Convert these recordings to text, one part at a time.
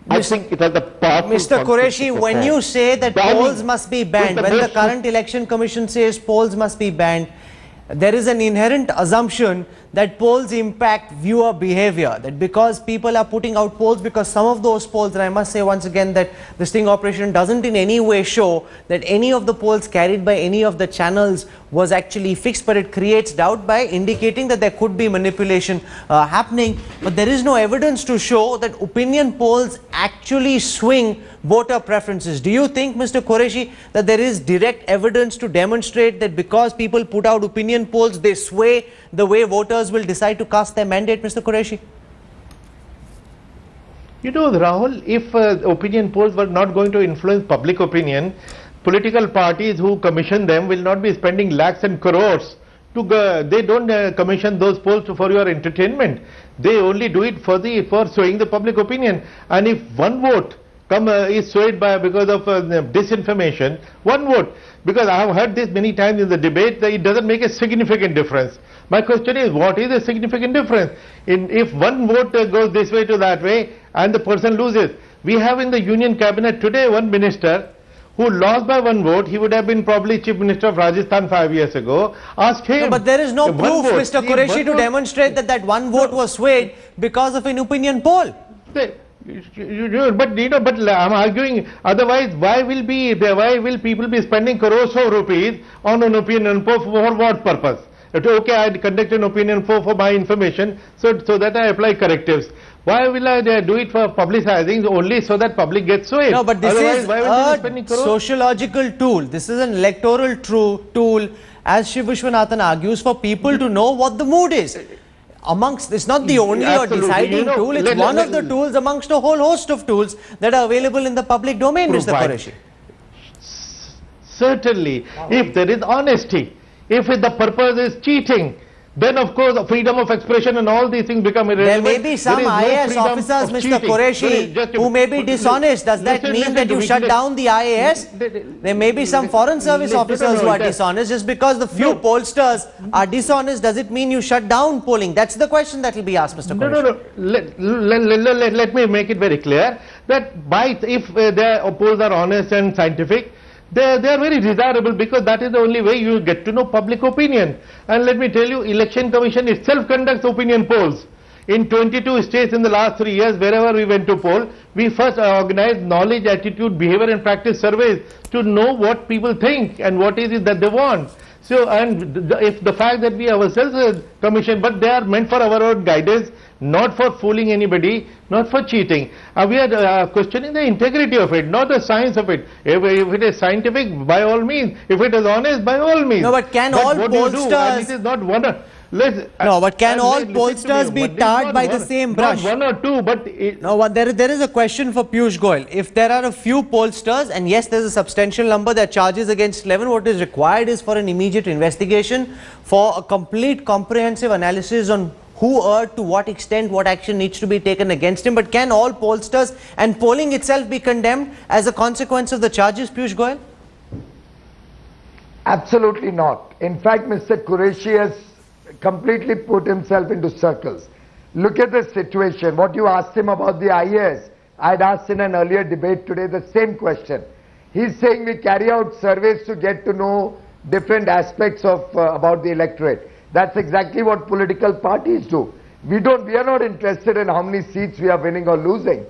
I think it has a powerful Mr. Quraishi, when you say that polls must be banned, when the current election commission says polls must be banned, there is an inherent assumption that polls impact viewer behavior, that because people are putting out polls, because some of those polls, and I must say once again that the sting operation doesn't in any way show that any of the polls carried by any of the channels was actually fixed, but it creates doubt by indicating that there could be manipulation happening. But there is no evidence to show that opinion polls actually swing voter preferences. Do you think, Mr. Quraishi, that there is direct evidence to demonstrate that because people put out opinion polls, they sway the way voters will decide to cast their mandate, Mr. Quraishi? You know, Rahul, if opinion polls were not going to influence public opinion, political parties who commission them will not be spending lakhs and crores to go. They don't commission those polls for your entertainment. They only do it for swaying the public opinion. And if one vote is swayed because of disinformation, one vote, because I have heard this many times in the debate, that it doesn't make a significant difference. My question is, what is the significant difference? If one vote goes this way to that way and the person loses? We have in the Union Cabinet today one minister who lost by one vote. He would have been probably Chief Minister of Rajasthan 5 years ago. Ask him. No, but there is no proof, Mr. Quraishi, to demonstrate that that one vote was swayed because of an opinion poll. But I'm arguing, otherwise why will people be spending crores of rupees on an opinion poll for what purpose? Okay, I conduct an opinion poll for my information, so that I apply correctives. Why will I do it for publicizing only so that public gets swayed? No, but this is a sociological tool. This is an electoral tool, as Shiv Vishwanathan argues, for people to know what the mood is. It's not the only or deciding tool, it's one of the tools amongst a whole host of tools that are available in the public domain, Mr. Quraishi. Certainly, if there is honesty, if the purpose is cheating, then of course freedom of expression and all these things become irrelevant. There may be some IAS officers, Mr. Quraishi, who may be dishonest. Does that mean that you shut down the IAS? There may be some foreign service officers who are dishonest. Just because the few pollsters are dishonest, does it mean you shut down polling? That's the question that will be asked, Mr. Quraishi. Let me make it very clear that if their polls are honest and scientific, they are very desirable, because that is the only way you get to know public opinion. And let me tell you, Election Commission itself conducts opinion polls. In 22 states in the last 3 years, wherever we went to poll, we first organized knowledge, attitude, behavior and practice surveys to know what people think and what is it that they want. So, and if the fact that we ourselves commission, but they are meant for our own guidance, not for fooling anybody, not for cheating. We are questioning the integrity of it, not the science of it. If it is scientific, by all means. If it is honest, by all means. No, but can all pollsters... It is not one. No, but can all pollsters be tarred by the same brush? Not one or two, but... No, but there is a question for Piyush Goyal. If there are a few pollsters, and yes, there is a substantial number, that charges against 11, what is required is for an immediate investigation, for a complete comprehensive analysis on who erred, to what extent, what action needs to be taken against him. But can all pollsters and polling itself be condemned as a consequence of the charges, Piyush Goyal? Absolutely not. In fact, Mr. Quraishi has completely put himself into circles. Look at the situation. What you asked him about the IAS, I had asked in an earlier debate today the same question. He's saying we carry out surveys to get to know different aspects of about the electorate. That's exactly what political parties do. We are not interested in how many seats we are winning or losing.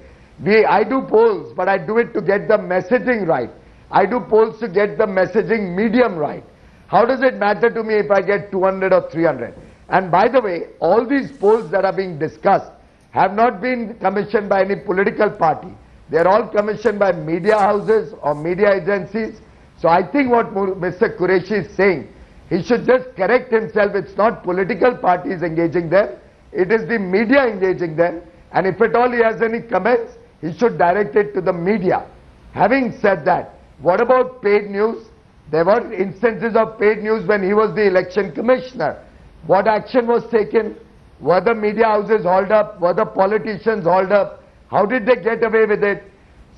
I do polls, but I do it to get the messaging right. I do polls to get the messaging medium right. How does it matter to me if I get 200 or 300? And by the way, all these polls that are being discussed have not been commissioned by any political party. They are all commissioned by media houses or media agencies. So I think what Mr. Quraishi is saying, he should just correct himself. It's not political parties engaging them. It is the media engaging them. And if at all he has any comments, he should direct it to the media. Having said that, what about paid news? There were instances of paid news when he was the election commissioner. What action was taken? Were the media houses hauled up? Were the politicians hauled up? How did they get away with it?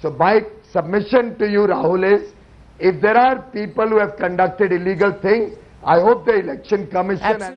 So my submission to you, Rahul, is if there are people who have conducted illegal things, I hope the election commission...